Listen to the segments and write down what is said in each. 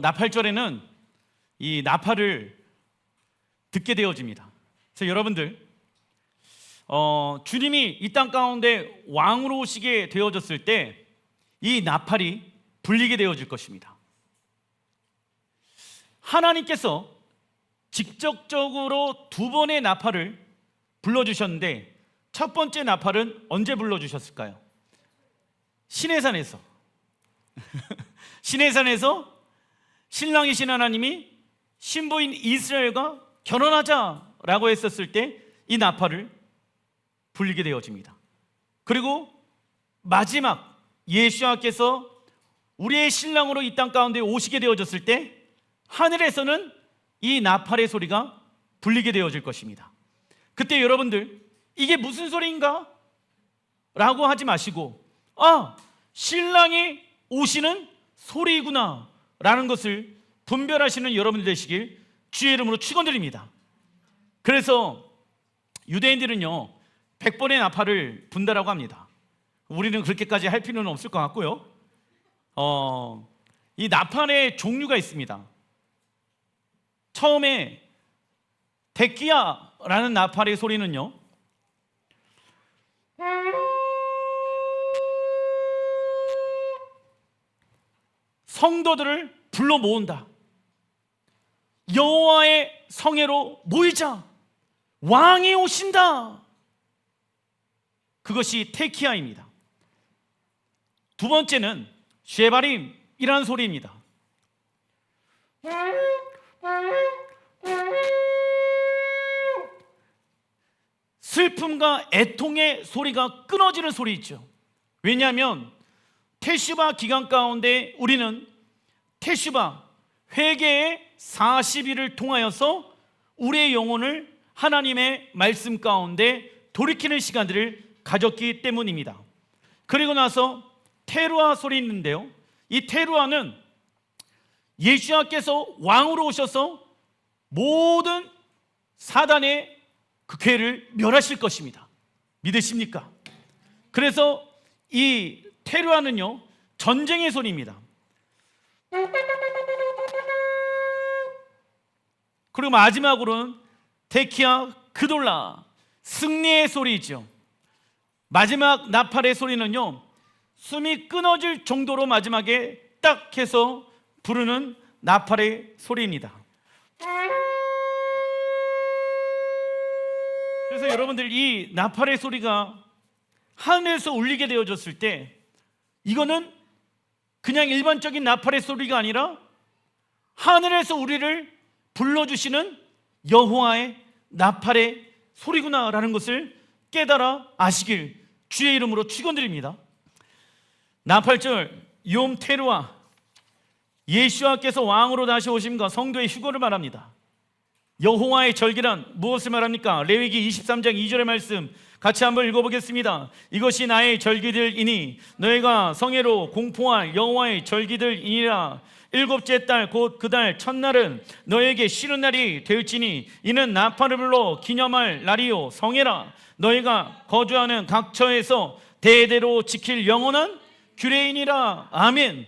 나팔절에는 이 나팔을 듣게 되어집니다. 그래서 여러분들 주님이 이 땅 가운데 왕으로 오시게 되어졌을 때 이 나팔이 불리게 되어질 것입니다. 하나님께서 직접적으로 두 번의 나팔을 불러주셨는데 첫 번째 나팔은 언제 불러주셨을까요? 시내산에서 시내산에서 신랑이신 하나님이 신부인 이스라엘과 결혼하자라고 했었을 때 이 나팔을 불리게 되어집니다. 그리고 마지막 예수와께서 우리의 신랑으로 이 땅 가운데 오시게 되어졌을 때 하늘에서는 이 나팔의 소리가 불리게 되어질 것입니다. 그때 여러분들 이게 무슨 소리인가? 라고 하지 마시고 신랑이 오시는 소리구나 라는 것을 분별하시는 여러분들 되시길 주의 이름으로 축원드립니다. 그래서 유대인들은요 100번의 나팔을 분다라고 합니다. 우리는 그렇게까지 할 필요는 없을 것 같고요. 이 나팔의 종류가 있습니다. 처음에 데키야라는 나팔의 소리는요 성도들을 불러 모은다. 여호와의 성회로 모이자. 왕이 오신다. 그것이 테키야입니다. 두 번째는 쉐바림이라는 소리입니다. 슬픔과 애통의 소리가 끊어지는 소리 있죠. 왜냐하면 테슈바 기간 가운데 우리는 테슈바 회개의 40일을 통하여서 우리의 영혼을 하나님의 말씀 가운데 돌이키는 시간들을 가졌기 때문입니다. 그리고 나서 테루아 소리 있는데요, 이 테루아는 예수님께서 왕으로 오셔서 모든 사단의 그 괴를 멸하실 것입니다. 믿으십니까? 그래서 이 테루아는요 전쟁의 소리입니다. 그리고 마지막으로는 데키야 그돌라 승리의 소리죠. 마지막 나팔의 소리는요 숨이 끊어질 정도로 마지막에 딱 해서 부르는 나팔의 소리입니다. 그래서 여러분들 이 나팔의 소리가 하늘에서 울리게 되어졌을 때 이거는 그냥 일반적인 나팔의 소리가 아니라 하늘에서 우리를 불러주시는 여호와의 나팔의 소리구나라는 것을 깨달아 아시길 주의 이름으로 축원드립니다. 나팔절 욤 테루아, 예수와께서 왕으로 다시 오심과 성도의 휴거를 말합니다. 여호와의 절기란 무엇을 말합니까? 레위기 23장 2절의 말씀 같이 한번 읽어보겠습니다. 이것이 나의 절기들이니 너희가 성회로 공포할 여호와의 절기들이니라. 일곱째 달 곧 그 달 첫날은 너에게 쉬는 날이 될지니 이는 나팔을 불러 기념할 날이요 성회라. 너희가 거주하는 각 처에서 대대로 지킬 영원한 규례이니라. 아멘.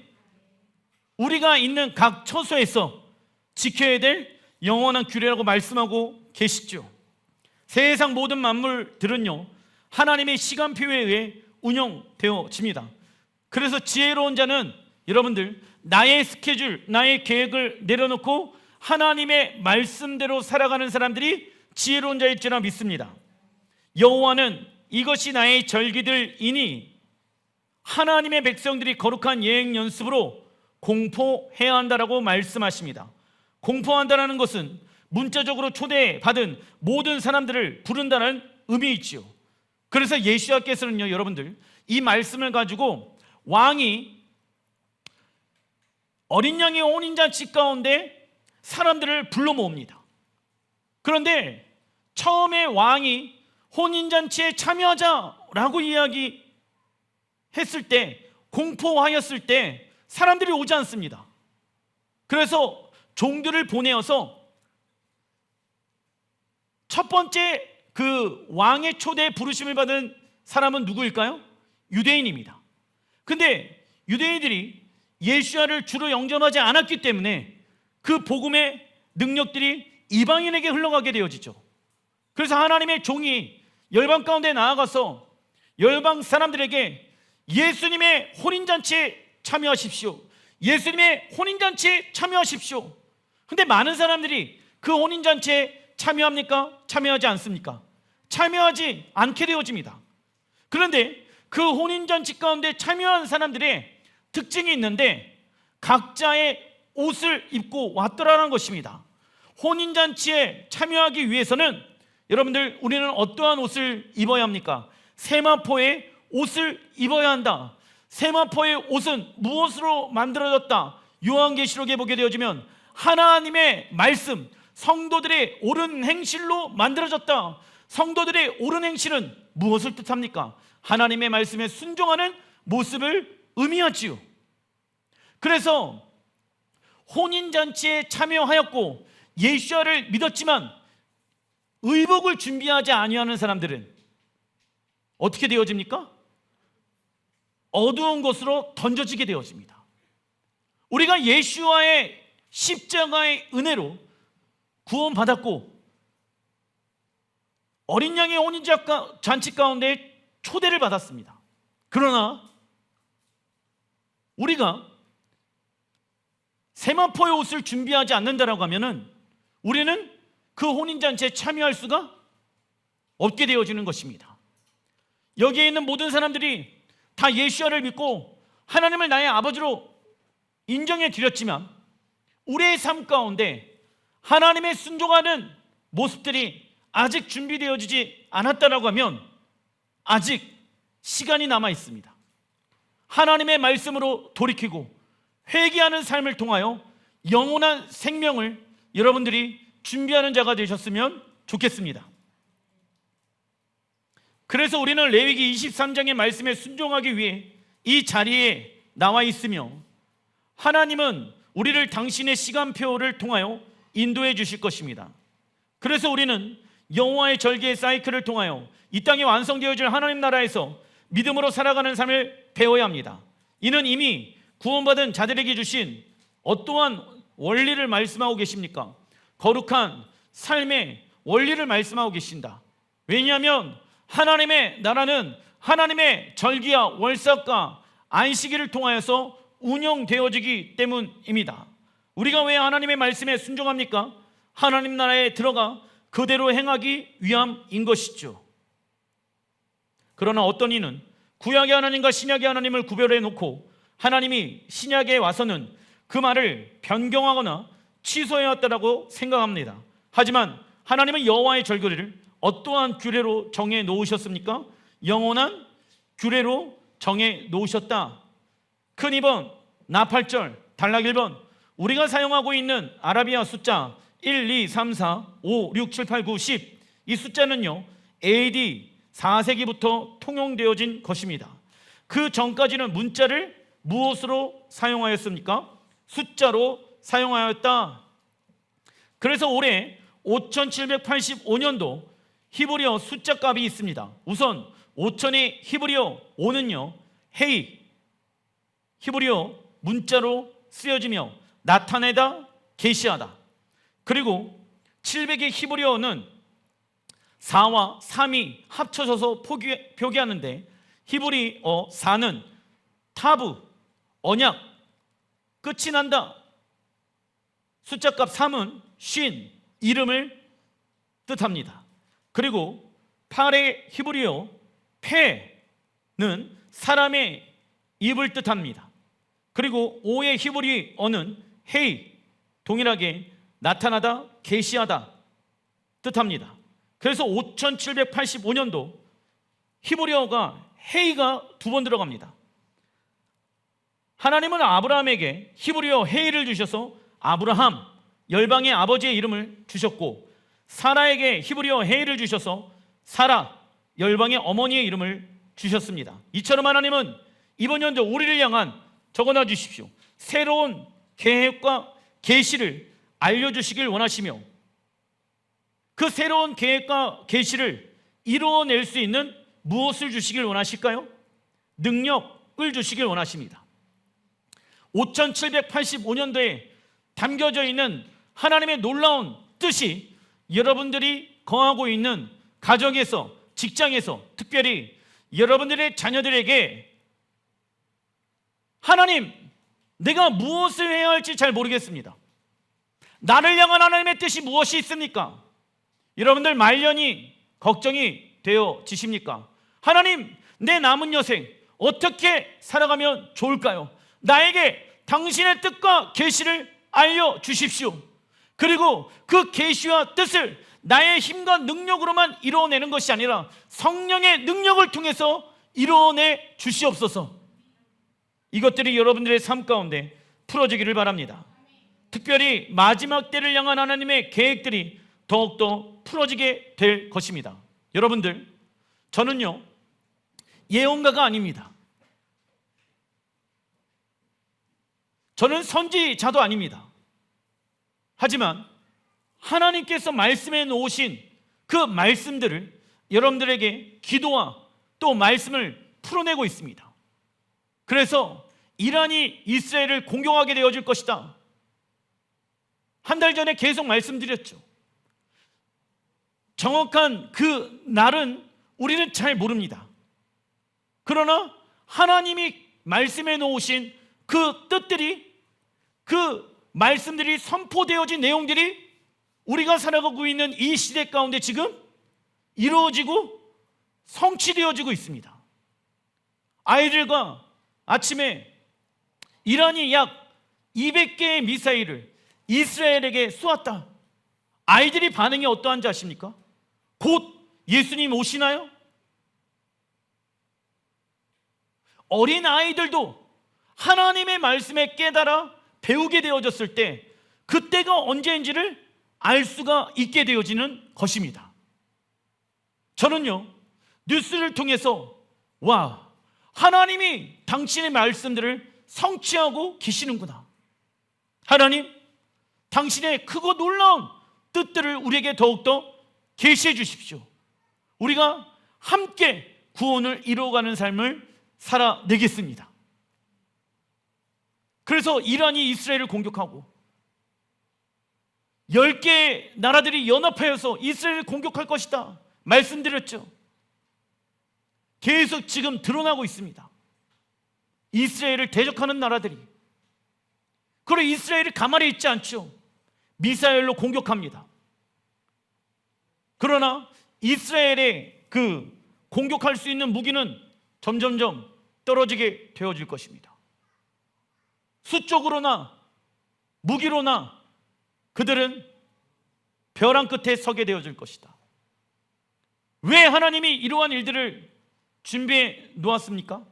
우리가 있는 각 처소에서 지켜야 될 영원한 규례라고 말씀하고 계시죠. 세상 모든 만물들은요 하나님의 시간표에 의해 운영되어집니다. 그래서 지혜로운 자는 여러분들 나의 스케줄, 나의 계획을 내려놓고 하나님의 말씀대로 살아가는 사람들이 지혜로운 자일 줄라 믿습니다. 여호와는 이것이 나의 절기들이니 하나님의 백성들이 거룩한 예행 연습으로 공포해야 한다라고 말씀하십니다. 공포한다라는 것은 문자적으로 초대받은 모든 사람들을 부른다는 의미이지요. 그래서 예수님께서는요 여러분들 이 말씀을 가지고 왕이 어린 양의 혼인잔치 가운데 사람들을 불러 모읍니다. 그런데 처음에 왕이 혼인잔치에 참여하자라고 이야기했을 때, 공포하였을 때 사람들이 오지 않습니다. 그래서 종들을 보내어서 첫 번째 그 왕의 초대에 부르심을 받은 사람은 누구일까요? 유대인입니다. 근데 유대인들이 예수야를 주로 영접하지 않았기 때문에 그 복음의 능력들이 이방인에게 흘러가게 되어지죠. 그래서 하나님의 종이 열방 가운데 나아가서 열방 사람들에게 예수님의 혼인잔치에 참여하십시오, 예수님의 혼인잔치에 참여하십시오. 근데 많은 사람들이 그 혼인잔치에 참여합니까? 참여하지 않습니까? 참여하지 않게 되어집니다. 그런데 그 혼인잔치 가운데 참여한 사람들의 특징이 있는데 각자의 옷을 입고 왔더라는 것입니다. 혼인잔치에 참여하기 위해서는 여러분들, 우리는 어떠한 옷을 입어야 합니까? 세마포의 옷을 입어야 한다. 세마포의 옷은 무엇으로 만들어졌다? 요한계시록에 보게 되어지면 하나님의 말씀, 성도들의 옳은 행실로 만들어졌다. 성도들의 옳은 행실은 무엇을 뜻합니까? 하나님의 말씀에 순종하는 모습을 의미하지요. 그래서 혼인잔치에 참여하였고 예수야를 믿었지만 의복을 준비하지 아니하는 사람들은 어떻게 되어집니까? 어두운 곳으로 던져지게 되어집니다. 우리가 예수와의 십자가의 은혜로 구원받았고 어린 양의 혼인잔치 가운데 초대를 받았습니다. 그러나 우리가 세마포의 옷을 준비하지 않는다라고 하면은 우리는 그 혼인잔치에 참여할 수가 없게 되어지는 것입니다. 여기에 있는 모든 사람들이 다 예수야를 믿고 하나님을 나의 아버지로 인정해 드렸지만 우리의 삶 가운데 하나님의 순종하는 모습들이 아직 준비되어지지 않았다라고 하면 아직 시간이 남아 있습니다. 하나님의 말씀으로 돌이키고 회개하는 삶을 통하여 영원한 생명을 여러분들이 준비하는 자가 되셨으면 좋겠습니다. 그래서 우리는 레위기 23장의 말씀에 순종하기 위해 이 자리에 나와 있으며 하나님은 우리를 당신의 시간표를 통하여 인도해 주실 것입니다. 그래서 우리는 여호와의 절기의 사이클을 통하여 이 땅에 완성되어질 하나님 나라에서 믿음으로 살아가는 삶을 배워야 합니다. 이는 이미 구원받은 자들에게 주신 어떠한 원리를 말씀하고 계십니까? 거룩한 삶의 원리를 말씀하고 계신다. 왜냐하면 하나님의 나라는 하나님의 절기와 월삭과 안식일을 통하여서 운영되어지기 때문입니다. 우리가 왜 하나님의 말씀에 순종합니까? 하나님 나라에 들어가 그대로 행하기 위함인 것이죠. 그러나 어떤 이는 구약의 하나님과 신약의 하나님을 구별해 놓고 하나님이 신약에 와서는 그 말을 변경하거나 취소해왔다고 생각합니다. 하지만 하나님은 여호와의 절기를 어떠한 규례로 정해 놓으셨습니까? 영원한 규례로 정해 놓으셨다. 큰 2번 나팔절, 단락 1번, 우리가 사용하고 있는 아라비아 숫자 1, 2, 3, 4, 5, 6, 7, 8, 9, 10, 이 숫자는요 AD 4세기부터 통용되어진 것입니다. 그 전까지는 문자를 무엇으로 사용하였습니까? 숫자로 사용하였다. 그래서 올해 5785년도 히브리어 숫자 값이 있습니다. 우선 5000의 히브리어 5는요 헤이, 히브리어 문자로 쓰여지며 나타내다, 계시하다. 그리고 700의 히브리어는 4와 3이 합쳐져서 표기하는데 히브리어 4는 타브, 언약, 끝이 난다. 숫자값 3은 쉰, 이름을 뜻합니다. 그리고 8의 히브리어 페는 사람의 입을 뜻합니다. 그리고 5의 히브리어는 헤이, 동일하게 나타나다, 계시하다 뜻합니다. 그래서 5785년도 히브리어가 헤이가 2번 들어갑니다. 하나님은 아브라함에게 히브리어 헤이를 주셔서 아브라함, 열방의 아버지의 이름을 주셨고, 사라에게 히브리어 헤이를 주셔서 사라, 열방의 어머니의 이름을 주셨습니다. 이처럼 하나님은 이번 연도 우리를 향한, 적어놔 주십시오, 새로운 계획과 계시를 알려주시길 원하시며 그 새로운 계획과 계시를 이루어낼 수 있는 무엇을 주시길 원하실까요? 능력을 주시길 원하십니다. 5785년도에 담겨져 있는 하나님의 놀라운 뜻이 여러분들이 거하고 있는 가정에서, 직장에서, 특별히 여러분들의 자녀들에게 하나님, 내가 무엇을 해야 할지 잘 모르겠습니다. 나를 향한 하나님의 뜻이 무엇이 있습니까? 여러분들 말년이 걱정이 되어지십니까? 하나님, 내 남은 여생 어떻게 살아가면 좋을까요? 나에게 당신의 뜻과 계시를 알려주십시오. 그리고 그 계시와 뜻을 나의 힘과 능력으로만 이루어내는 것이 아니라 성령의 능력을 통해서 이루어내 주시옵소서. 이것들이 여러분들의 삶 가운데 풀어지기를 바랍니다. 특별히 마지막 때를 향한 하나님의 계획들이 더욱더 풀어지게 될 것입니다. 여러분들, 저는요 예언가가 아닙니다. 저는 선지자도 아닙니다. 하지만 하나님께서 말씀해 놓으신 그 말씀들을 여러분들에게 기도와 또 말씀을 풀어내고 있습니다. 그래서 이란이 이스라엘을 공격하게 되어질 것이다. 한 달 전에 계속 말씀드렸죠. 정확한 그 날은 우리는 잘 모릅니다. 그러나 하나님이 말씀해 놓으신 그 뜻들이, 그 말씀들이 선포되어진 내용들이 우리가 살아가고 있는 이 시대 가운데 지금 이루어지고 성취되어지고 있습니다. 아이들과 아침에 이란이 약 200개의 미사일을 이스라엘에게 쏘았다. 아이들이 반응이 어떠한지 아십니까? 곧 예수님 오시나요? 어린 아이들도 하나님의 말씀에 깨달아 배우게 되어졌을 때 그때가 언제인지를 알 수가 있게 되어지는 것입니다. 저는요 뉴스를 통해서 와, 하나님이 당신의 말씀들을 성취하고 계시는구나. 하나님, 당신의 크고 놀라운 뜻들을 우리에게 더욱더 계시해 주십시오. 우리가 함께 구원을 이루어가는 삶을 살아내겠습니다. 그래서 이란이 이스라엘을 공격하고 10개의 나라들이 연합하여서 이스라엘을 공격할 것이다 말씀드렸죠. 계속 지금 드러나고 있습니다. 이스라엘을 대적하는 나라들이. 그리고 이스라엘이 가만히 있지 않죠. 미사일로 공격합니다. 그러나 이스라엘의 그 공격할 수 있는 무기는 점점점 떨어지게 되어질 것입니다. 수적으로나 무기로나 그들은 벼랑 끝에 서게 되어질 것이다. 왜 하나님이 이러한 일들을 준비해 놓았습니까?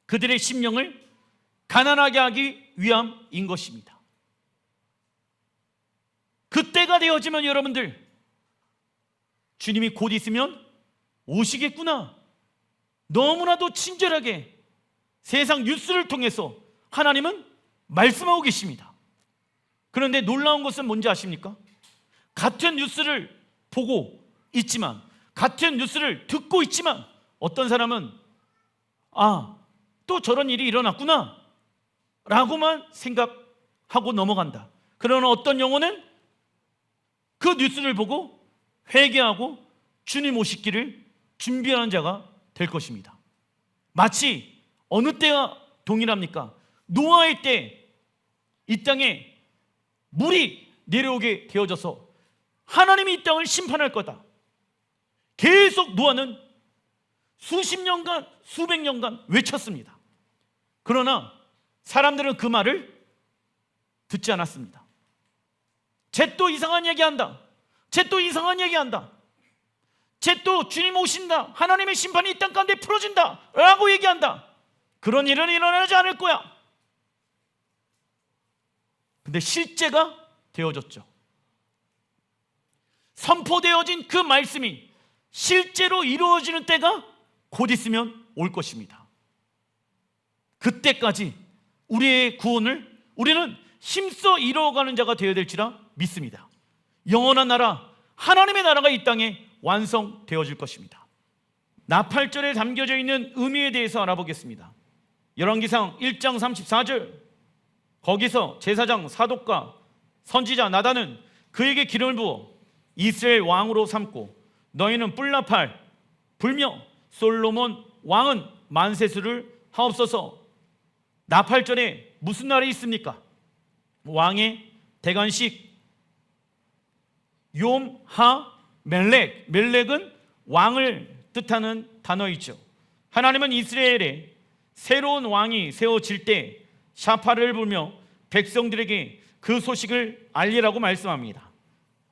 그들의 심령을 가난하게 하기 위함인 것입니다. 그때가 되어지면 여러분들, 주님이 곧 있으면 오시겠구나, 너무나도 친절하게 세상 뉴스를 통해서 하나님은 말씀하고 계십니다. 그런데 놀라운 것은 뭔지 아십니까? 같은 뉴스를 보고 있지만, 같은 뉴스를 듣고 있지만 어떤 사람은 또 저런 일이 일어났구나 라고만 생각하고 넘어간다. 그러나 어떤 영혼은 그 뉴스를 보고 회개하고 주님 오시기를 준비하는 자가 될 것입니다. 마치 어느 때와 동일합니까? 노아의 때 이 땅에 물이 내려오게 되어져서 하나님이 이 땅을 심판할 거다. 계속 노아는 수십 년간, 수백 년간 외쳤습니다. 그러나 사람들은 그 말을 듣지 않았습니다. 쟤 또 이상한 얘기한다. 쟤 또 이상한 얘기한다. 쟤 또 주님 오신다. 하나님의 심판이 이 땅 가운데 풀어진다 라고 얘기한다. 그런 일은 일어나지 않을 거야. 근데 실제가 되어졌죠. 선포되어진 그 말씀이 실제로 이루어지는 때가 곧 있으면 올 것입니다. 그때까지 우리의 구원을 우리는 힘써 이루어가는 자가 되어야 될지라 믿습니다. 영원한 나라, 하나님의 나라가 이 땅에 완성되어질 것입니다. 나팔절에 담겨져 있는 의미에 대해서 알아보겠습니다. 열왕기상 1장 34절 거기서 제사장 사독과 선지자 나단은 그에게 기름을 부어 이스라엘 왕으로 삼고 너희는 뿔나팔 불며 솔로몬 왕은 만세수를 하옵소서. 나팔절에 무슨 날이 있습니까? 왕의 대관식 욤하 멜렉. 멜렉은 왕을 뜻하는 단어이죠. 하나님은 이스라엘에 새로운 왕이 세워질 때 샤파를 불며 백성들에게 그 소식을 알리라고 말씀합니다.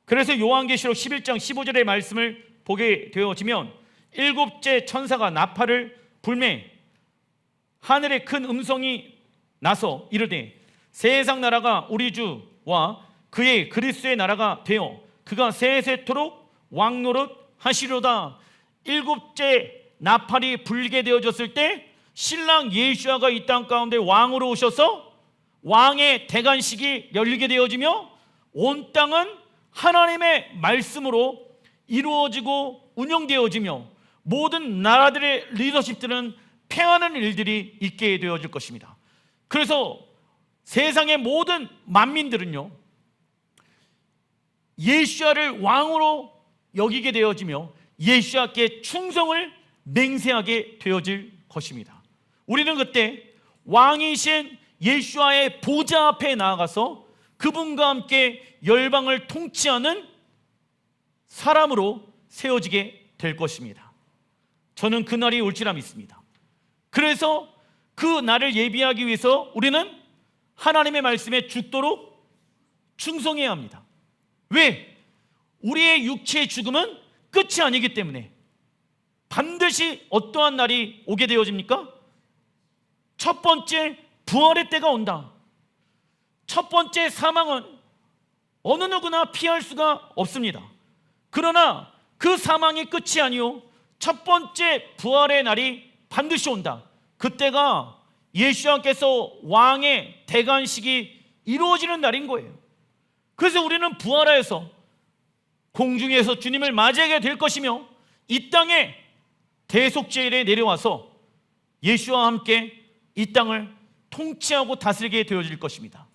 그래서 요한계시록 11장 15절의 말씀을 보게 되어지면 일곱째 천사가 나팔을 불매 하늘에 큰 음성이 나서 이르되 세상 나라가 우리 주와 그의 그리스도의 나라가 되어 그가 세세토록 왕노릇 하시로다. 일곱째 나팔이 불게 되어졌을 때 신랑 예수아가 이 땅 가운데 왕으로 오셔서 왕의 대관식이 열리게 되어지며 온 땅은 하나님의 말씀으로 이루어지고 운영되어지며 모든 나라들의 리더십들은 패하는 일들이 있게 되어질 것입니다. 그래서 세상의 모든 만민들은요 예수아를 왕으로 여기게 되어지며 예수아께 충성을 맹세하게 되어질 것입니다. 우리는 그때 왕이신 예수아의 보좌 앞에 나아가서 그분과 함께 열방을 통치하는 사람으로 세워지게 될 것입니다. 저는 그 날이 올 줄 믿습니다. 그래서 그 날을 예비하기 위해서 우리는 하나님의 말씀에 죽도록 충성해야 합니다. 왜? 우리의 육체의 죽음은 끝이 아니기 때문에 반드시 어떠한 날이 오게 되어집니까? 첫 번째 부활의 때가 온다. 첫 번째 사망은 어느 누구나 피할 수가 없습니다. 그러나 그 사망이 끝이 아니요 첫 번째 부활의 날이 반드시 온다. 그때가 예수님께서 왕의 대관식이 이루어지는 날인 거예요. 그래서 우리는 부활하여서 공중에서 주님을 맞이하게 될 것이며 이 땅에 대속제일에 내려와서 예수와 함께 이 땅을 통치하고 다스리게 되어질 것입니다.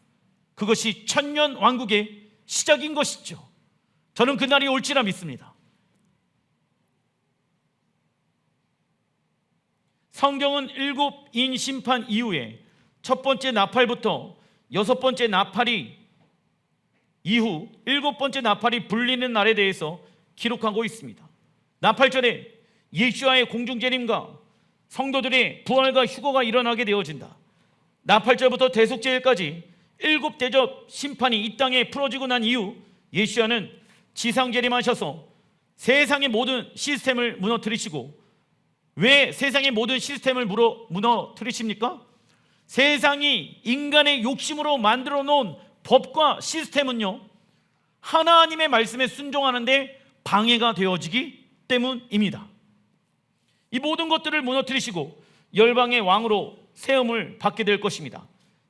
그것이 천년 왕국의 시작인 것이죠. 저는 그날이 올지라 믿습니다. 성경은 일곱인 심판 이후에 첫 번째 나팔부터 여섯 번째 나팔이 이후 일곱 번째 나팔이 불리는 날에 대해서 기록하고 있습니다. 나팔절에 예수와의 공중재림과 성도들의 부활과 휴거가 일어나게 되어진다. 나팔절부터 대속제일까지 일곱 대접 심판이 이 땅에 풀어지고 난 이후 예수와는 지상재림하셔서 세상의 모든 시스템을 무너뜨리시고, 왜 세상의 모든 시스템을 무너뜨리십니까? 세상이 인간의 욕심으로 만들어 놓은 법과 시스템은요 하나님의 말씀에 순종하는데 방해가 되어지기 때문입니다. 이 모든 것들을 무너뜨리시고 열방의 왕으로 세움을 받게 될 것입니다.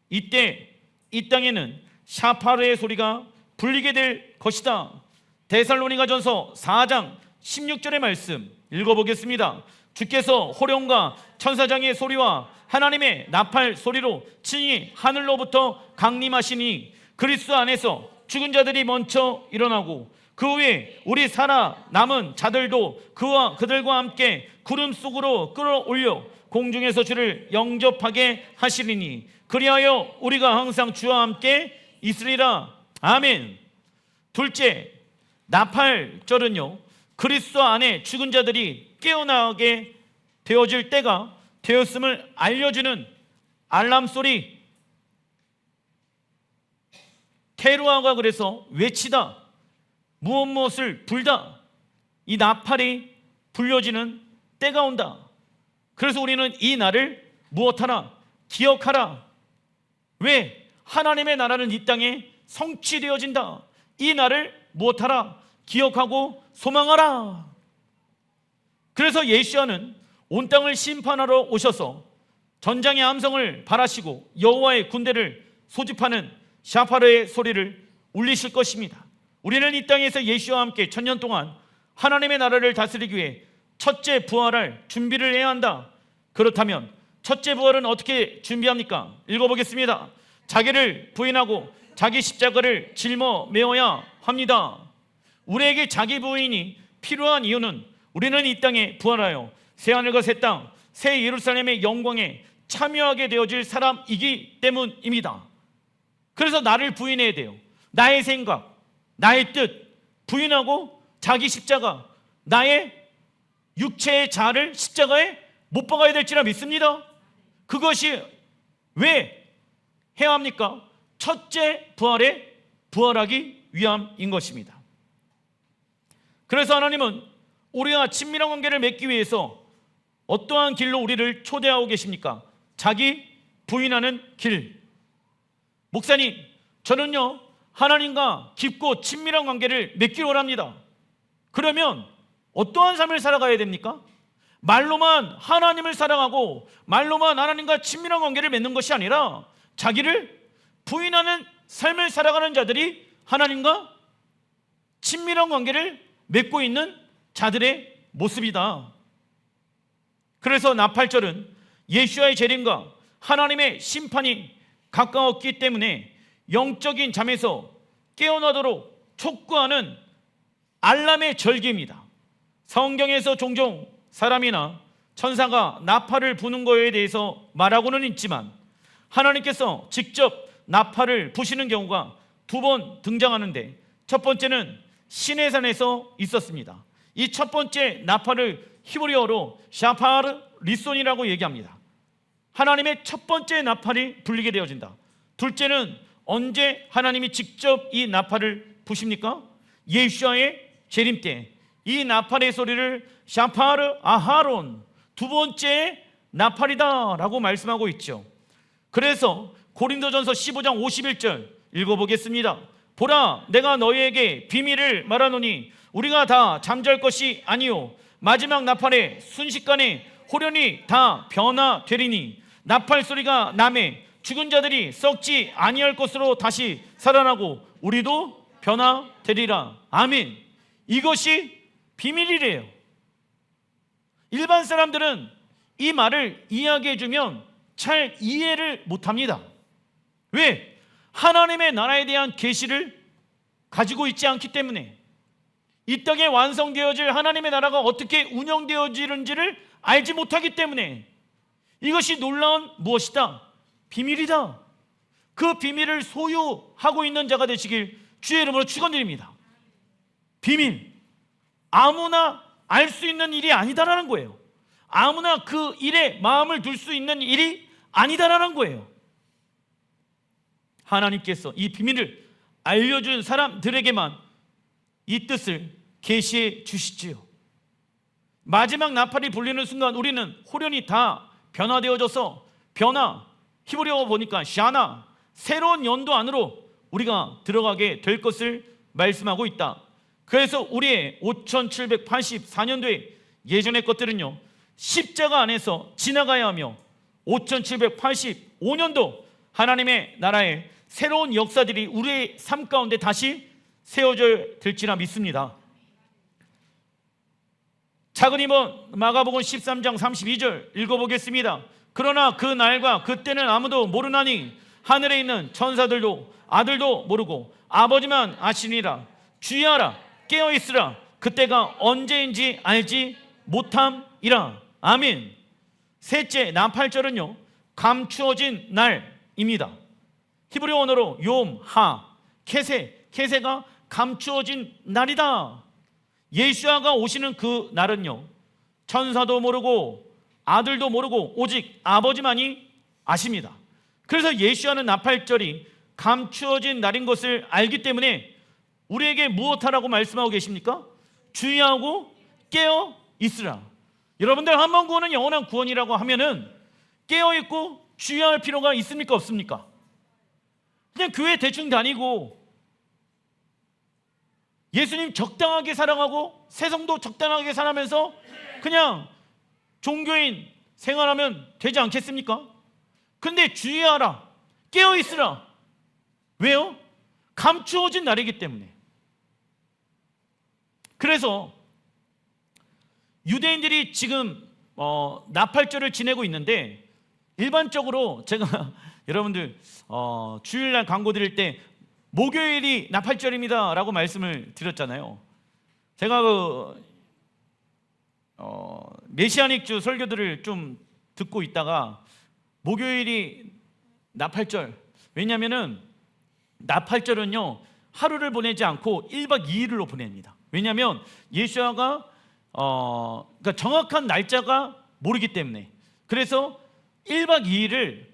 이때 이 땅에는 샤파르의 소리가 불리게 될 것이다. 데살로니가전서 4장 16절의 말씀 읽어보겠습니다. 주께서 호령과 천사장의 소리와 하나님의 나팔 소리로 친히 하늘로부터 강림하시니 그리스도 안에서 죽은 자들이 먼저 일어나고 그 후에 우리 살아남은 자들도 그와 그들과 함께 구름 속으로 끌어올려 공중에서 주를 영접하게 하시리니 그리하여 우리가 항상 주와 함께 있으리라. 아멘. 둘째, 나팔절은요 그리스도 안에 죽은 자들이 깨어나게 되어질 때가 되었음을 알려주는 알람 소리. 테루아가 그래서 외치다, 무엇을 불다, 이 나팔이 불려지는 때가 온다. 그래서 우리는 이 날을 무엇하라? 기억하라. 왜? 하나님의 나라는 이 땅에 성취되어진다. 이 날을 무엇하라? 기억하고 소망하라. 그래서 예수와는 온 땅을 심판하러 오셔서 전장의 함성을 발하시고 여호와의 군대를 소집하는 샤파르의 소리를 울리실 것입니다. 우리는 이 땅에서 예수와 함께 천년 동안 하나님의 나라를 다스리기 위해 첫째 부활할 준비를 해야 한다. 그렇다면 첫째 부활은 어떻게 준비합니까? 읽어보겠습니다. 자기를 부인하고 자기 십자가를 짊어 메어야 합니다. 우리에게 자기 부인이 필요한 이유는 우리는 이 땅에 부활하여 새하늘과 새 땅, 새 예루살렘의 영광에 참여하게 되어질 사람이기 때문입니다. 그래서 나를 부인해야 돼요. 나의 생각, 나의 뜻 부인하고 자기 십자가, 나의 육체의 자아를 십자가에 못 박아야 될지라 믿습니다. 그것이 왜 해야 합니까? 첫째 부활에 부활하기 위함인 것입니다. 그래서 하나님은 우리와 친밀한 관계를 맺기 위해서 어떠한 길로 우리를 초대하고 계십니까? 자기 부인하는 길. 목사님, 저는요 하나님과 깊고 친밀한 관계를 맺기를 원합니다. 그러면 어떠한 삶을 살아가야 됩니까? 말로만 하나님을 사랑하고 말로만 하나님과 친밀한 관계를 맺는 것이 아니라 자기를 부인하는 삶을 살아가는 자들이 하나님과 친밀한 관계를 맺고 있는 자들의 모습이다. 그래서 나 8절은 예수와의 재림과 하나님의 심판이 가까웠기 때문에 영적인 잠에서 깨어나도록 촉구하는 알람의 절기입니다. 성경에서 종종 사람이나 천사가 나팔을 부는 것에 대해서 말하고는 있지만 하나님께서 직접 나팔을 부시는 경우가 두 번 등장하는데, 첫 번째는 시내산에서 있었습니다. 이 첫 번째 나팔을 히브리어로 샤파르 리손이라고 얘기합니다. 하나님의 첫 번째 나팔이 불리게 되어진다. 둘째는 언제 하나님이 직접 이 나팔을 부십니까? 예수와의 재림 때 이 나팔의 소리를 샤파르 아하론, 두 번째 나팔이다 라고 말씀하고 있죠. 그래서 고린도전서 15장 51절 읽어보겠습니다. 보라, 내가 너희에게 비밀을 말하노니 우리가 다 잠잘 것이 아니요 마지막 나팔에 순식간에 호련히 다 변화되리니 나팔 소리가 나매 죽은 자들이 썩지 아니할 것으로 다시 살아나고 우리도 변화되리라. 아멘. 이것이 비밀이래요. 일반 사람들은 이 말을 이야기해 주면 잘 이해를 못합니다. 왜? 하나님의 나라에 대한 계시를 가지고 있지 않기 때문에, 이 땅에 완성되어질 하나님의 나라가 어떻게 운영되어지는지를 알지 못하기 때문에 이것이 놀라운 무엇이다? 비밀이다. 그 비밀을 소유하고 있는 자가 되시길 주의 이름으로 축원드립니다. 비밀, 아무나 알 수 있는 일이 아니다라는 거예요. 아무나 그 일에 마음을 둘 수 있는 일이 아니다라는 거예요. 하나님께서 이 비밀을 알려준 사람들에게만 이 뜻을 계시해 주시지요. 마지막 나팔이 불리는 순간 우리는 호련히 다 변화되어져서, 변화, 히브리어 보니까 샤나, 새로운 연도 안으로 우리가 들어가게 될 것을 말씀하고 있다. 그래서 우리의 5784년도에 예전의 것들은요 십자가 안에서 지나가야 하며 5785년도 하나님의 나라의 새로운 역사들이 우리의 삶 가운데 다시 세워져야 될지라 믿습니다. 작은 이번 마가복음 13장 32절 읽어보겠습니다. 그러나 그 날과 그때는 아무도 모르나니 하늘에 있는 천사들도 아들도 모르고 아버지만 아시니라. 주의하라, 깨어있으라. 그때가 언제인지 알지 못함이라. 아멘. 셋째 나팔절은요 감추어진 날입니다. 히브리어 언어로 욤, 하, 케세, 케세가 감추어진 날이다. 예수아가 오시는 그 날은요 천사도 모르고 아들도 모르고 오직 아버지만이 아십니다. 그래서 예수아는 나팔절이 감추어진 날인 것을 알기 때문에 우리에게 무엇하라고 말씀하고 계십니까? 주의하고 깨어 있으라. 여러분들 한 번 구원은 영원한 구원이라고 하면은 깨어 있고 주의할 필요가 있습니까? 없습니까? 그냥 교회 대충 다니고 예수님 적당하게 사랑하고 세상도 적당하게 살아면서 그냥 종교인 생활하면 되지 않겠습니까? 근데 주의하라, 깨어 있으라. 왜요? 감추어진 날이기 때문에. 그래서 유대인들이 지금 나팔절을 지내고 있는데 일반적으로 제가 여러분들 주일날 광고 드릴 때 목요일이 나팔절입니다 라고 말씀을 드렸잖아요. 제가 메시아닉주 설교들을 좀 듣고 있다가 목요일이 나팔절, 왜냐하면은 나팔절은요 하루를 보내지 않고 1박 2일로 보냅니다. 왜냐하면 예수아가 그러니까 정확한 날짜가 모르기 때문에, 그래서 1박 2일을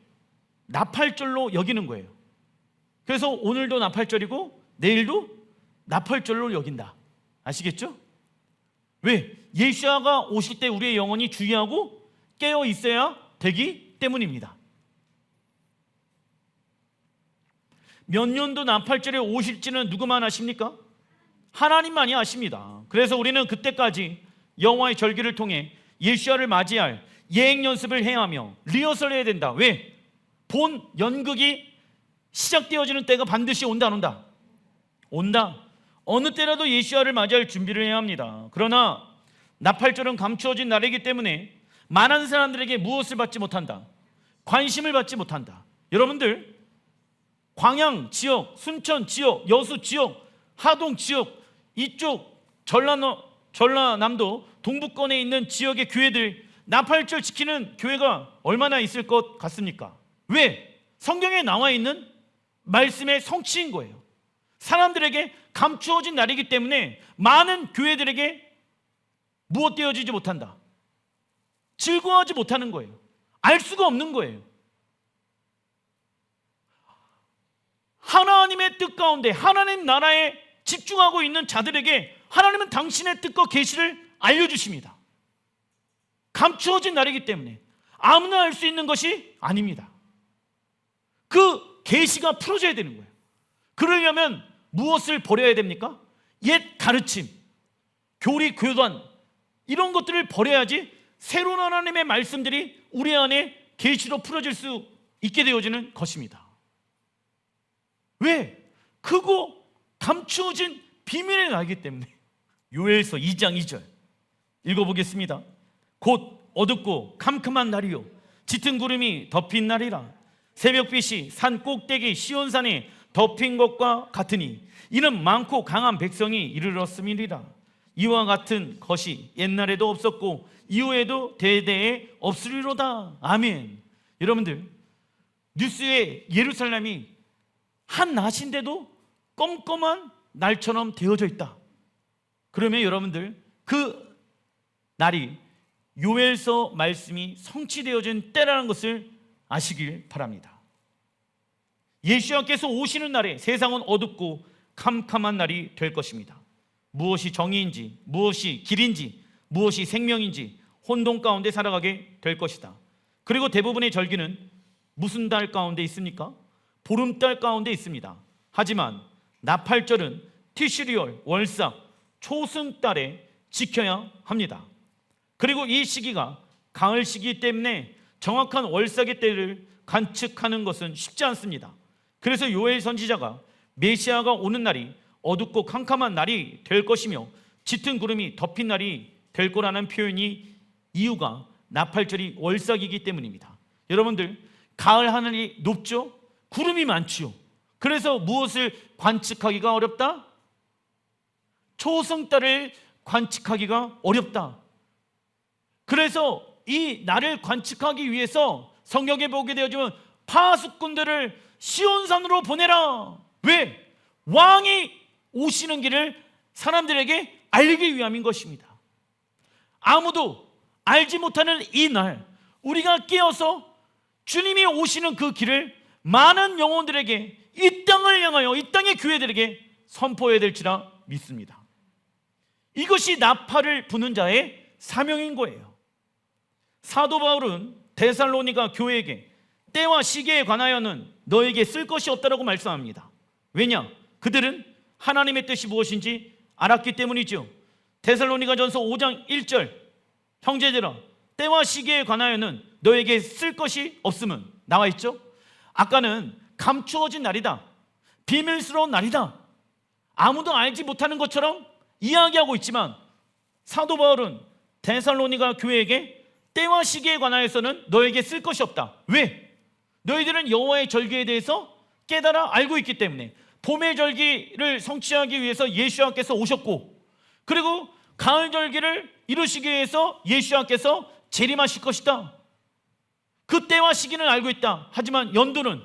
나팔절로 여기는 거예요. 그래서 오늘도 나팔절이고 내일도 나팔절로 여긴다. 아시겠죠? 왜? 예수아가 오실 때 우리의 영혼이 주의하고 깨어 있어야 되기 때문입니다. 몇 년도 나팔절에 오실지는 누구만 아십니까? 하나님만이 아십니다. 그래서 우리는 그때까지 여호와의 절기를 통해 예수아를 맞이할 예행 연습을 해야 하며 리허설을 해야 된다. 왜? 본 연극이 시작되어지는 때가 반드시 온다 안 온다? 온다. 어느 때라도 예수아를 맞이할 준비를 해야 합니다. 그러나 나팔절은 감추어진 날이기 때문에 많은 사람들에게 무엇을 받지 못한다? 관심을 받지 못한다. 여러분들 광양 지역, 순천 지역, 여수 지역, 하동 지역, 이쪽 전라남도 동부권에 있는 지역의 교회들 나팔절 지키는 교회가 얼마나 있을 것 같습니까? 왜? 성경에 나와 있는 말씀의 성취인 거예요. 사람들에게 감추어진 날이기 때문에 많은 교회들에게 무엇되어지지 못한다? 즐거워하지 못하는 거예요. 알 수가 없는 거예요. 하나님의 뜻 가운데 하나님 나라에 집중하고 있는 자들에게 하나님은 당신의 뜻과 계시를 알려주십니다. 감추어진 날이기 때문에 아무나 알 수 있는 것이 아닙니다. 그 계시가 풀어져야 되는 거예요. 그러려면 무엇을 버려야 됩니까? 옛 가르침, 교리, 교단 이런 것들을 버려야지 새로운 하나님의 말씀들이 우리 안에 계시로 풀어질 수 있게 되어지는 것입니다. 왜? 크고 감추어진 비밀의 날이기 때문에. 요엘서 2장 2절 읽어보겠습니다. 곧 어둡고 캄캄한 날이요 짙은 구름이 덮인 날이라. 새벽빛이 산 꼭대기 시온산에 덮인 것과 같으니 이는 많고 강한 백성이 이르렀음이니라. 이와 같은 것이 옛날에도 없었고 이후에도 대대에 없으리로다. 아멘. 여러분들 뉴스에 예루살렘이 한 낮인데도 껌껌한 날처럼 되어져 있다. 그러면 여러분들 그 날이 요엘서 말씀이 성취되어진 때라는 것을 아시길 바랍니다. 예수님께서 오시는 날에 세상은 어둡고 캄캄한 날이 될 것입니다. 무엇이 정의인지, 무엇이 길인지, 무엇이 생명인지 혼돈 가운데 살아가게 될 것이다. 그리고 대부분의 절기는 무슨 달 가운데 있습니까? 보름달 가운데 있습니다. 하지만 나팔절은 티시리월, 월삭, 초승달에 지켜야 합니다. 그리고 이 시기가 가을 시기이기 때문에 정확한 월삭의 때를 관측하는 것은 쉽지 않습니다. 그래서 요엘 선지자가 메시아가 오는 날이 어둡고 캄캄한 날이 될 것이며 짙은 구름이 덮인 날이 될 거라는 표현이 이유가 나팔절이 월삭이기 때문입니다. 여러분들 가을 하늘이 높죠? 구름이 많지요. 그래서 무엇을 관측하기가 어렵다? 초승달을 관측하기가 어렵다. 그래서 이 날을 관측하기 위해서 성경에 보게 되어지면 파수꾼들을 시온산으로 보내라. 왜? 왕이 오시는 길을 사람들에게 알리기 위함인 것입니다. 아무도 알지 못하는 이 날 우리가 깨어서 주님이 오시는 그 길을 많은 영혼들에게, 이 땅을 향하여 이 땅의 교회들에게 선포해야 될지라 믿습니다. 이것이 나팔을 부는 자의 사명인 거예요. 사도 바울은 데살로니가 교회에게 때와 시기에 관하여는 너에게 쓸 것이 없다라고 말씀합니다. 왜냐? 그들은 하나님의 뜻이 무엇인지 알았기 때문이죠. 데살로니가전서 5장 1절 형제들아 때와 시기에 관하여는 너에게 쓸 것이 없음은 나와 있죠. 아까는 감추어진 날이다, 비밀스러운 날이다, 아무도 알지 못하는 것처럼 이야기하고 있지만 사도 바울은 데살로니가 교회에게 때와 시기에 관하여서는 너에게 쓸 것이 없다. 왜? 너희들은 여호와의 절기에 대해서 깨달아 알고 있기 때문에 봄의 절기를 성취하기 위해서 예수와께서 오셨고, 그리고 가을 절기를 이루시기 위해서 예수와께서 재림하실 것이다. 그 때와 시기는 알고 있다. 하지만 연도는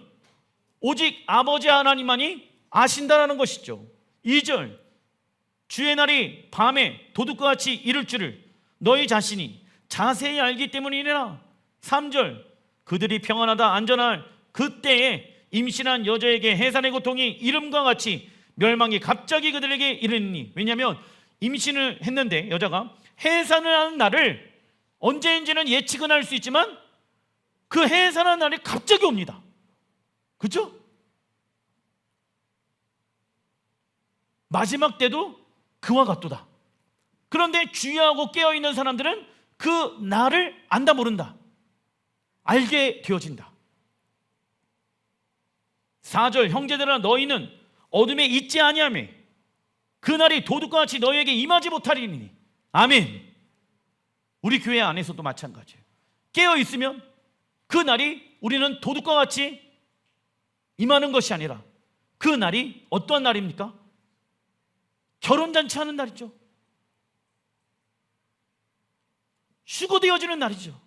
오직 아버지 하나님만이 아신다라는 것이죠. 2절, 주의 날이 밤에 도둑과 같이 이룰 줄을 너희 자신이 자세히 알기 때문이니라. 3절, 그들이 평안하다 안전할 그때에 임신한 여자에게 해산의 고통이 이름과 같이 멸망이 갑자기 그들에게 이르니. 왜냐하면 임신을 했는데 여자가 해산을 하는 날을 언제인지는 예측은 할 수 있지만 그 해산하는 날이 갑자기 옵니다. 그렇죠? 마지막 때도 그와 같도다. 그런데 주의하고 깨어있는 사람들은 그 날을 안다 모른다. 알게 되어진다. 4절, 형제들아 너희는 어둠에 있지 아니하며 그날이 도둑과 같이 너희에게 임하지 못하리니. 아멘. 우리 교회 안에서도 마찬가지예요. 깨어있으면 그 날이 우리는 도둑과 같이 임하는 것이 아니라 그 날이 어떠한 날입니까? 결혼잔치 하는 날이죠. 휴거되어지는 날이죠.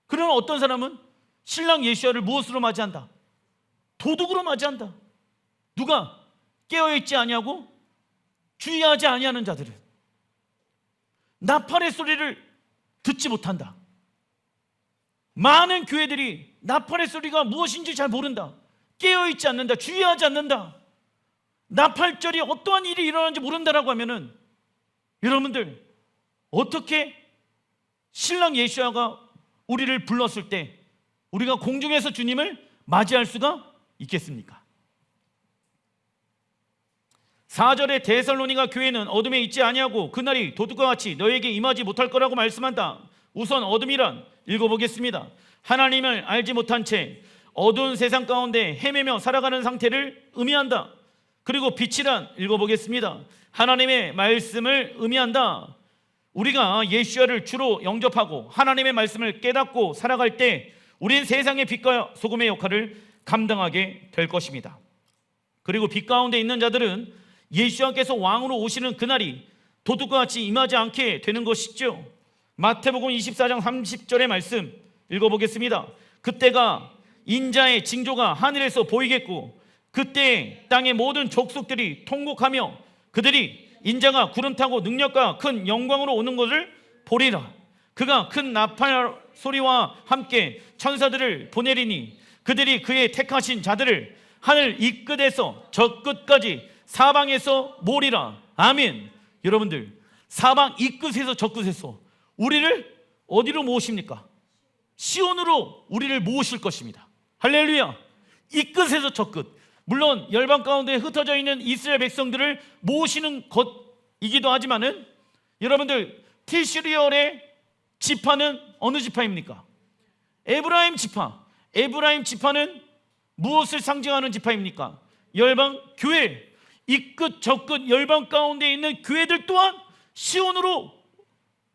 그러나 어떤 사람은 신랑 예수야를 무엇으로 맞이한다? 도둑으로 맞이한다. 누가? 깨어있지 아니하고 주의하지 아니하는 자들은 나팔의 소리를 듣지 못한다. 많은 교회들이 나팔의 소리가 무엇인지 잘 모른다. 깨어있지 않는다. 주의하지 않는다. 나팔절이 어떠한 일이 일어나는지 모른다라고 하면은 여러분들 어떻게 신랑 예수야가 우리를 불렀을 때 우리가 공중에서 주님을 맞이할 수가 있겠습니까? 4절에 데살로니가 교회는 어둠에 있지 아니하고 그날이 도둑과 같이 너에게 임하지 못할 거라고 말씀한다. 우선 어둠이란 읽어보겠습니다. 하나님을 알지 못한 채 어두운 세상 가운데 헤매며 살아가는 상태를 의미한다. 그리고 빛이란 읽어보겠습니다. 하나님의 말씀을 의미한다. 우리가 예수야를 주로 영접하고 하나님의 말씀을 깨닫고 살아갈 때 우린 세상의 빛과 소금의 역할을 감당하게 될 것입니다. 그리고 빛 가운데 있는 자들은 예수님께서 왕으로 오시는 그날이 도둑과 같이 임하지 않게 되는 것이죠. 마태복음 24장 30절의 말씀 읽어보겠습니다. 그때가 인자의 징조가 하늘에서 보이겠고 그때 땅의 모든 족속들이 통곡하며 그들이 인자가 구름 타고 능력과 큰 영광으로 오는 것을 보리라. 그가 큰 나팔 소리와 함께 천사들을 보내리니 그들이 그의 택하신 자들을 하늘 이 끝에서 저 끝까지 사방에서 모으리라. 아멘. 여러분들, 사방 이 끝에서 저 끝에서 우리를 어디로 모으십니까? 시온으로 우리를 모으실 것입니다. 할렐루야. 이 끝에서 저 끝. 물론 열방 가운데 흩어져 있는 이스라엘 백성들을 모으시는 것이기도 하지만은 여러분들 티슈리얼의 지파는 어느 지파입니까? 에브라임 지파. 에브라임 지파는 무엇을 상징하는 지파입니까? 열방 교회. 이 끝 저 끝 열방 가운데 있는 교회들 또한 시온으로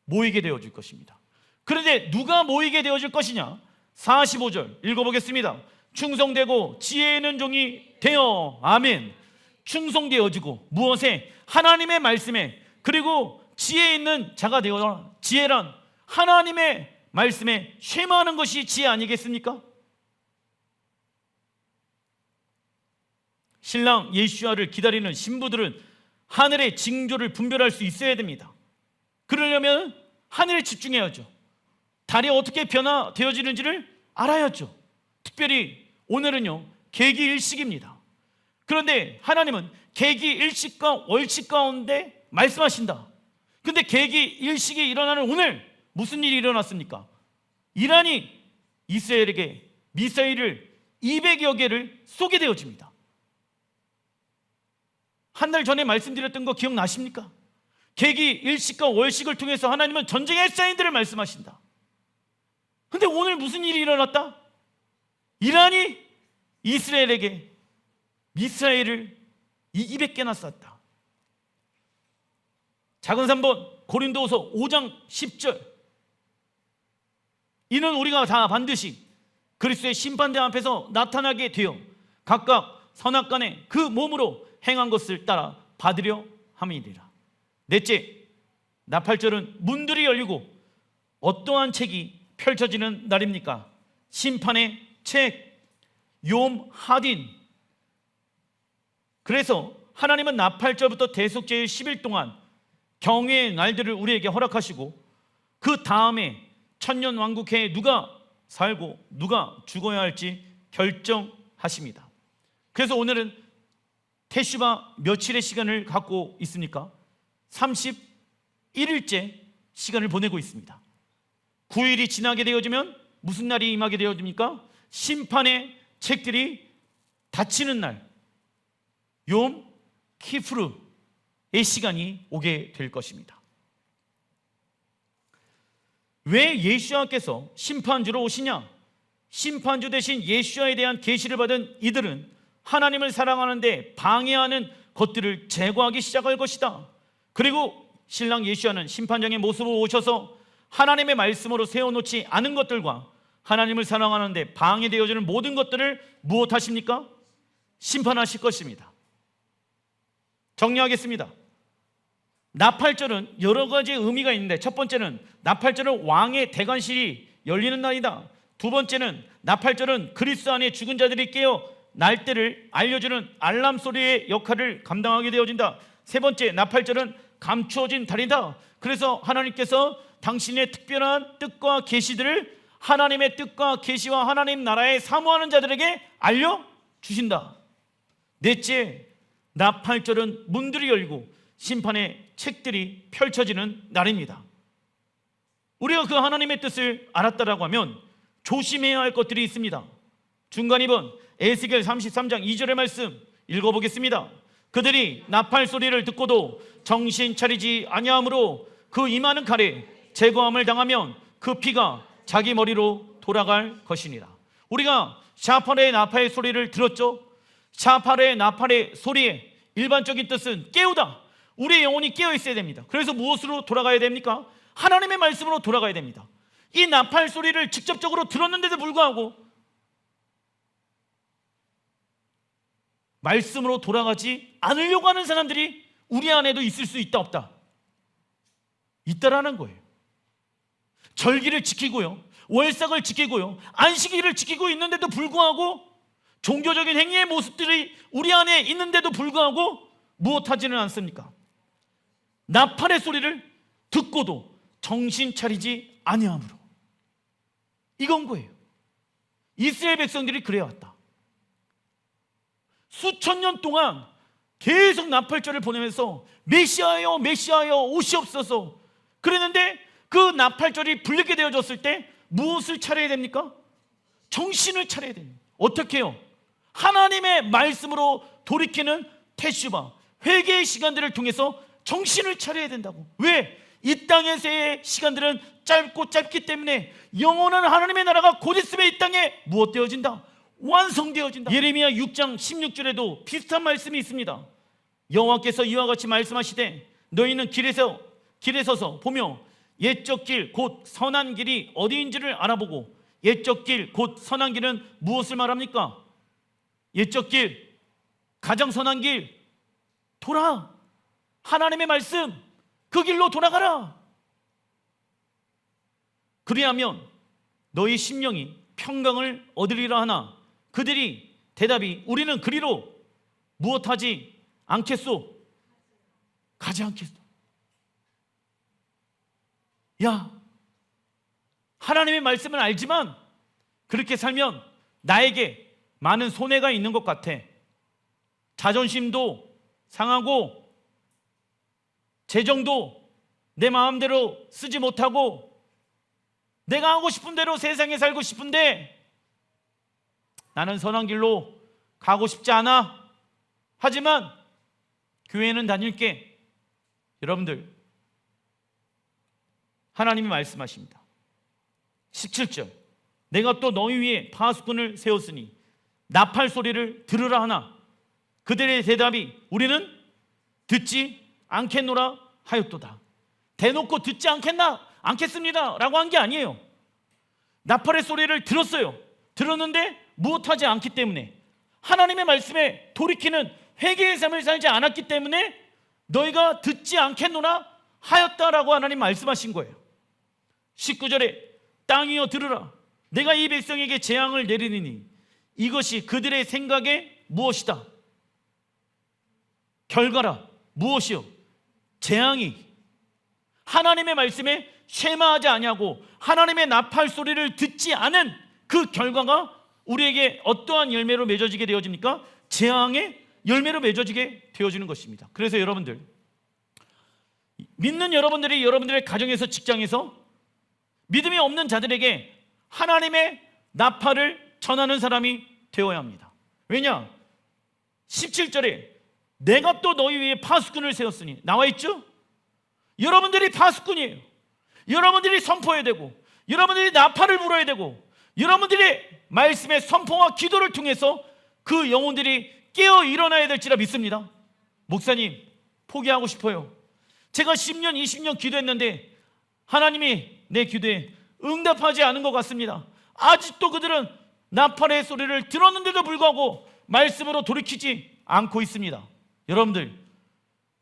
모이게 되어질 것입니다. 그런데 누가 모이게 되어질 것이냐? 45절 읽어보겠습니다. 충성되고 지혜 있는 종이 되어. 아멘. 충성되어지고 무엇에? 하나님의 말씀에. 그리고 지혜 있는 자가 되어라. 지혜란 하나님의 말씀에 쉐마하는 것이 지혜 아니겠습니까? 신랑 예수야를 기다리는 신부들은 하늘의 징조를 분별할 수 있어야 됩니다. 그러려면 하늘에 집중해야죠. 달이 어떻게 변화되어지는지를 알아야죠. 특별히 오늘은요 계기일식입니다. 그런데 하나님은 계기일식과 월식 가운데 말씀하신다. 근데 계기일식이 일어나는 오늘 무슨 일이 일어났습니까? 이란이 이스라엘에게 미사일을 200여 개를 쏘게 되어집니다. 한 달 전에 말씀드렸던 거 기억나십니까? 계기일식과 월식을 통해서 하나님은 전쟁의 사인들을 말씀하신다. 근데 오늘 무슨 일이 일어났다? 이란이 이스라엘에게 미사일을 200개나 쐈다. 작은 3번 고린도후서 5장 10절. 이는 우리가 다 반드시 그리스도의 심판대 앞에서 나타나게 되어 각각 선악간에 그 몸으로 행한 것을 따라 받으려 함이니라. 넷째, 나팔절은 문들이 열리고 어떠한 책이 펼쳐지는 날입니까? 심판의 책, 욤 하딘. 그래서 하나님은 나팔절부터 대속죄의 10일 동안 경외의 날들을 우리에게 허락하시고 그 다음에 천년왕국회에 누가 살고 누가 죽어야 할지 결정하십니다. 그래서 오늘은 테슈바 며칠의 시간을 갖고 있습니까? 31일째 시간을 보내고 있습니다. 9일이 지나게 되어지면 무슨 날이 임하게 되어집니까? 심판의 책들이 닫히는 날, 욤 키프르의 시간이 오게 될 것입니다. 왜 예수와께서 심판주로 오시냐? 심판주 대신 예수와에 대한 계시를 받은 이들은 하나님을 사랑하는데 방해하는 것들을 제거하기 시작할 것이다. 그리고 신랑 예수와는 심판장의 모습으로 오셔서 하나님의 말씀으로 세워놓지 않은 것들과 하나님을 사랑하는데 방해되어지는 모든 것들을 무엇하십니까? 심판하실 것입니다. 정리하겠습니다. 나팔절은 여러 가지 의미가 있는데, 첫 번째는 나팔절은 왕의 대관실이 열리는 날이다. 두 번째는 나팔절은 그리스도 안에 죽은 자들이 깨어 날 때를 알려주는 알람 소리의 역할을 감당하게 되어진다. 세 번째, 나팔절은 감추어진 달이다. 그래서 하나님께서 당신의 특별한 뜻과 계시들을 하나님의 뜻과 계시와 하나님 나라에 사모하는 자들에게 알려주신다. 넷째, 나팔절은 문들이 열리고 심판의 책들이 펼쳐지는 날입니다. 우리가 그 하나님의 뜻을 알았다라고 하면 조심해야 할 것들이 있습니다. 중간 2번 에스겔 33장 2절의 말씀 읽어보겠습니다. 그들이 나팔 소리를 듣고도 정신 차리지 아니하므로 그 임하는 칼에 제거함을 당하면 그 피가 자기 머리로 돌아갈 것이니라. 우리가 샤팔의 나팔의 소리를 들었죠. 샤팔의 나팔의 소리의 일반적인 뜻은 깨우다. 우리의 영혼이 깨어 있어야 됩니다. 그래서 무엇으로 돌아가야 됩니까? 하나님의 말씀으로 돌아가야 됩니다. 이 나팔 소리를 직접적으로 들었는데도 불구하고 말씀으로 돌아가지 않으려고 하는 사람들이 우리 안에도 있을 수 있다 없다? 있다라는 거예요. 절기를 지키고요, 월삭을 지키고요, 안식일을 지키고 있는데도 불구하고 종교적인 행위의 모습들이 우리 안에 있는데도 불구하고 무엇하지는 않습니까? 나팔의 소리를 듣고도 정신 차리지 아니함으로. 이건 거예요. 이스라엘 백성들이 그래왔다. 수천 년 동안 계속 나팔절을 보내면서 메시아여 메시아여 오시옵소서 그랬는데, 그 나팔절이 불리게 되어졌을 때 무엇을 차려야 됩니까? 정신을 차려야 됩니다. 어떻게 해요? 하나님의 말씀으로 돌이키는 테슈바, 회개의 시간들을 통해서 정신을 차려야 된다고. 왜? 이 땅에서의 시간들은 짧고 짧기 때문에 영원한 하나님의 나라가 곧 있음에 이 땅에 무엇 되어진다? 완성되어진다. 예레미야 6장 16절에도 비슷한 말씀이 있습니다. 여호와께서 이와 같이 말씀하시되 너희는 길에 서서 보며 옛적 길 곧 선한 길이 어디인지를 알아보고, 옛적 길 곧 선한 길은 무엇을 말합니까? 옛적 길, 가장 선한 길, 돌아. 하나님의 말씀, 그 길로 돌아가라. 그리하면 너희 심령이 평강을 얻으리라 하나 그들이 대답이 우리는 그리로 무엇하지 않겠소? 가지 않겠소. 야, 하나님의 말씀은 알지만 그렇게 살면 나에게 많은 손해가 있는 것 같아. 자존심도 상하고 재정도 내 마음대로 쓰지 못하고 내가 하고 싶은 대로 세상에 살고 싶은데 나는 선한 길로 가고 싶지 않아. 하지만 교회는 다닐게. 여러분들, 하나님이 말씀하십니다. 17절 내가 또 너희 위에 파수꾼을 세웠으니 나팔 소리를 들으라 하나 그들의 대답이 우리는 듣지 않겠노라 하였도다. 대놓고 듣지 않겠습니다 라고 한 게 아니에요. 나팔의 소리를 들었어요. 들었는데 무엇하지 않기 때문에, 하나님의 말씀에 돌이키는 회개의 삶을 살지 않았기 때문에 너희가 듣지 않겠노나 하였다라고 하나님 말씀하신 거예요. 19절에 땅이여 들으라, 내가 이 백성에게 재앙을 내리니 이것이 그들의 생각에 무엇이다? 결과라. 무엇이요? 재앙이. 하나님의 말씀에 쉐마하지 아니하고 하나님의 나팔 소리를 듣지 않은 그 결과가 우리에게 어떠한 열매로 맺어지게 되어집니까? 재앙의 열매로 맺어지게 되어지는 것입니다. 그래서 여러분들, 믿는 여러분들이 여러분들의 가정에서, 직장에서 믿음이 없는 자들에게 하나님의 나팔을 전하는 사람이 되어야 합니다. 왜냐? 17절에 내가 또 너희 위에 파수꾼을 세웠으니 나와 있죠? 여러분들이 파수꾼이에요. 여러분들이 선포해야 되고, 여러분들이 나팔을 불어야 되고, 여러분들이 말씀의 선포와 기도를 통해서 그 영혼들이 깨어 일어나야 될지라 믿습니다. 목사님, 포기하고 싶어요. 제가 10년, 20년 기도했는데 하나님이 내 기도에 응답하지 않은 것 같습니다. 아직도 그들은 나팔의 소리를 들었는데도 불구하고 말씀으로 돌이키지 않고 있습니다. 여러분들,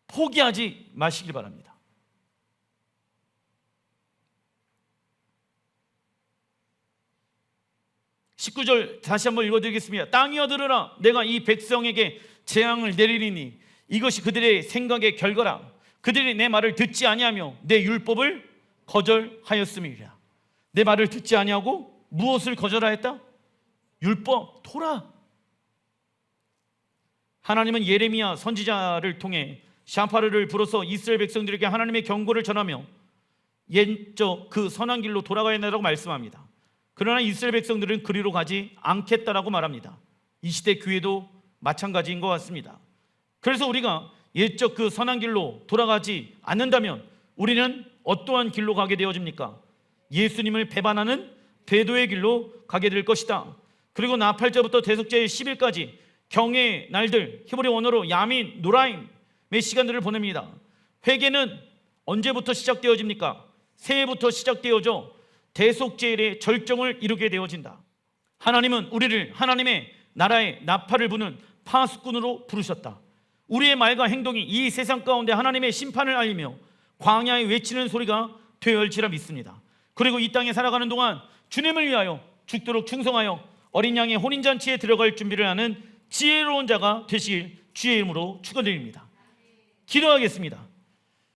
포기하지 마시길 바랍니다. (19절) 다시 한번 읽어드리겠습니다. 땅이여 들으라, 내가 이 백성에게 재앙을 내리리니 이것이 그들의 생각의 결과라. 그들이 내 말을 듣지 아니하며 내 율법을 거절하였음이라. 내 말을 듣지 아니하고 무엇을 거절하였다? 율법, 토라. 하나님은 예레미야 선지자를 통해 샤파르를 불어서 이스라엘 백성들에게 하나님의 경고를 전하며 옛적 그 선한 길로 돌아가야 한다고 말씀합니다. 그러나 이스라엘 백성들은 그리로 가지 않겠다라고 말합니다. 이 시대 교회도 마찬가지인 것 같습니다. 그래서 우리가 옛적 그 선한 길로 돌아가지 않는다면 우리는 어떠한 길로 가게 되어집니까? 예수님을 배반하는 배도의 길로 가게 될 것이다. 그리고 나팔절부터 대속제의 10일까지 경외의 날들, 히브리 원어로 야민, 노라임의 시간들을 보냅니다. 회개는 언제부터 시작되어집니까? 새해부터 시작되어져 대속제일의 절정을 이루게 되어진다. 하나님은 우리를 하나님의 나라의 나팔을 부는 파수꾼으로 부르셨다. 우리의 말과 행동이 이 세상 가운데 하나님의 심판을 알리며 광야에 외치는 소리가 되어질지라 믿습니다. 그리고 이 땅에 살아가는 동안 주님을 위하여 죽도록 충성하여 어린 양의 혼인잔치에 들어갈 준비를 하는 지혜로운 자가 되시길 주의 이름으로 축원드립니다. 기도하겠습니다.